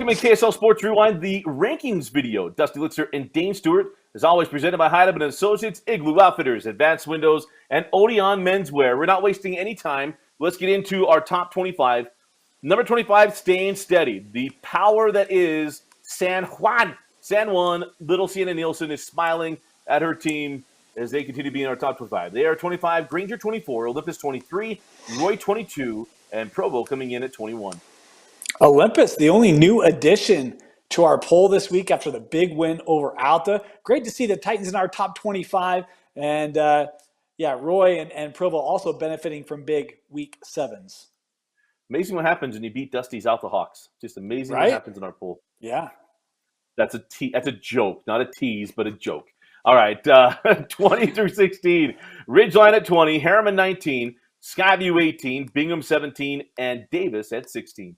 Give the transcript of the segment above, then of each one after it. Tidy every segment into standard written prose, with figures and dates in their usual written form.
Welcome to KSL Sports Rewind, the rankings video. Dusty Litster and Dane Stewart is always presented by Hyde & Associates, Igloo Outfitters, Advanced Windows, and Odeon Menswear. We're not wasting any time. Let's get into our top 25. Number 25, staying steady. The power that is San Juan. San Juan, little Sienna Nielsen is smiling at her team as they continue to be in our top 25. They are 25, Granger 24, Olympus 23, Roy 22, and Provo coming in at 21. Olympus, the only new addition to our poll this week after the big win over Alta. Great to see the Titans in our top 25. And, Roy and Provo also benefiting from big week 7s. Amazing what happens when you beat Dusty's Alta Hawks. Just amazing Right? what happens in our poll. Yeah. That's a joke, not a tease, but a joke. All right, 20 through 16. Ridgeline at 20, Harriman 19, Skyview 18, Bingham 17, and Davis at 16.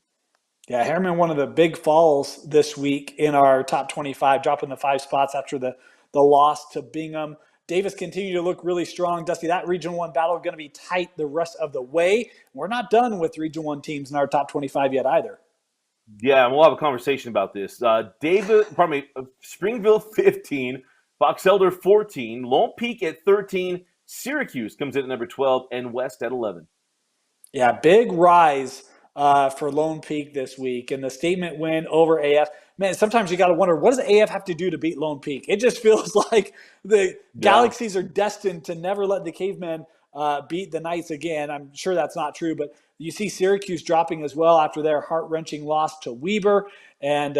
Yeah, Harriman, one of the big falls this week in our top 25, dropping the 5 spots after the loss to Bingham. Davis continued to look really strong. Dusty, that Region 1 battle is going to be tight the rest of the way. We're not done with Region 1 teams in our top 25 yet either. Yeah, and we'll have a conversation about this. Springville 15, Box Elder 14, Lone Peak at 13, Syracuse comes in at number 12, and West at 11. Yeah, big rise for Lone Peak this week, and the statement win over AF. Man, sometimes you got to wonder, what does AF have to do to beat Lone Peak? It just feels like the Galaxies are destined to never let the Cavemen beat the Knights again. I'm sure that's not true, but you see Syracuse dropping as well after their heart-wrenching loss to Weber. And,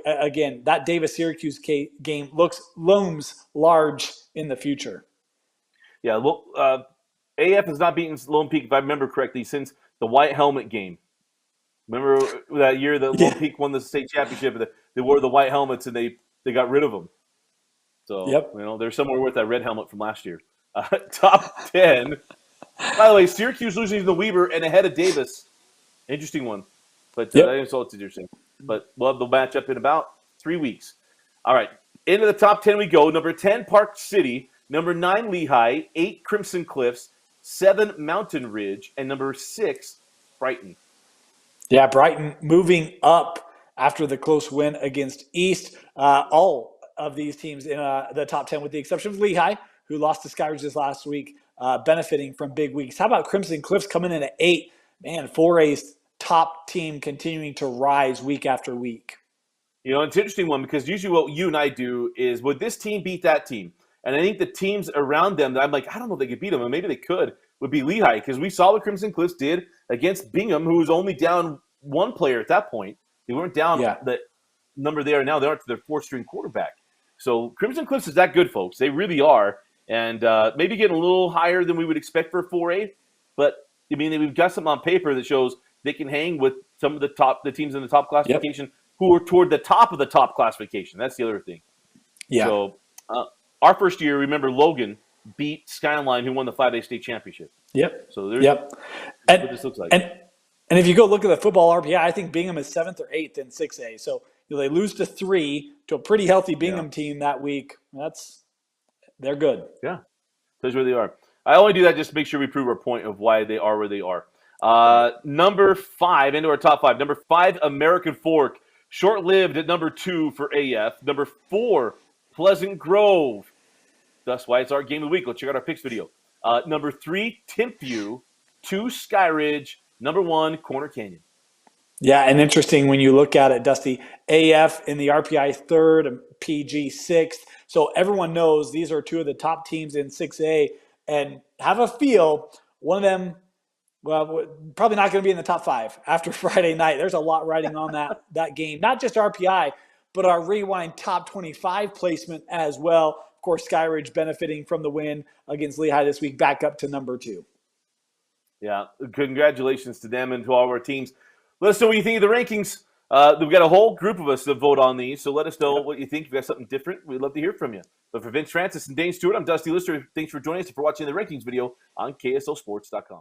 again, that Davis-Syracuse game looms large in the future. Yeah, AF has not beaten Lone Peak, if I remember correctly, since the White Helmet game. Remember that year that Lone Peak won the state championship? They wore the white helmets and they got rid of them. So, they're somewhere with that red helmet from last year. Top 10. By the way, Syracuse losing to the Weber and ahead of Davis. Interesting one. But that's all it's interesting. But we'll have the matchup in about 3 weeks. All right. Into the top 10 we go. Number 10, Park City. Number 9, Lehigh. 8, Crimson Cliffs. 7, Mountain Ridge. And number 6, Brighton. Yeah, Brighton moving up after the close win against East. All of these teams in the top 10 with the exception of Lehigh, who lost to Skyridge this last week, benefiting from big weeks. How about Crimson Cliffs coming in at 8? Man, 4A's top team continuing to rise week after week. It's an interesting one because usually what you and I do is, would this team beat that team? And I think the teams around them that I'm like, I don't know if they could beat them, and maybe they could, would be Lehigh, because we saw what Crimson Cliffs did against Bingham, who was only down one player at that point. They weren't down the number they are now. They are to their 4th-string quarterback. So Crimson Cliffs is that good, folks. They really are. And maybe getting a little higher than we would expect for 4A. But, we've got something on paper that shows they can hang with some of the teams in the top classification who are toward the top of the top classification. That's the other thing. Yeah. So our first year, remember, Logan beat Skyline, who won the 5A state championship. Yep. So there's what this looks like. And if you go look at the football RPI, I think Bingham is 7th or 8th in 6A. So they lose to 3 to a pretty healthy Bingham team that week. They're good. Yeah. That's where they are. I only do that just to make sure we prove our point of why they are where they are. Number 5, into our top 5. Number 5, American Fork. Short-lived at number 2 for AF. Number 4, Pleasant Grove. That's why it's our game of the week. Let's check out our picks video. Number 3, Timpview. 2, Skyridge. Number 1, Corner Canyon. Yeah, and interesting when you look at it, Dusty. AF in the RPI 3rd and PG 6th. So everyone knows these are 2 of the top teams in 6A, and have a feel one of them, well, probably not going to be in the top 5 after Friday night. There's a lot riding on that game. Not just RPI, but our Rewind top 25 placement as well. Of course, Skyridge benefiting from the win against Lehigh this week, back up to number 2. Yeah, congratulations to them and to all of our teams. Let us know what you think of the rankings. We've got a whole group of us that vote on these, so let us know what you think. If you got something different, we'd love to hear from you. But for Vince Francis and Dane Stewart, I'm Dusty Lister. Thanks for joining us and for watching the rankings video on KSLSports.com.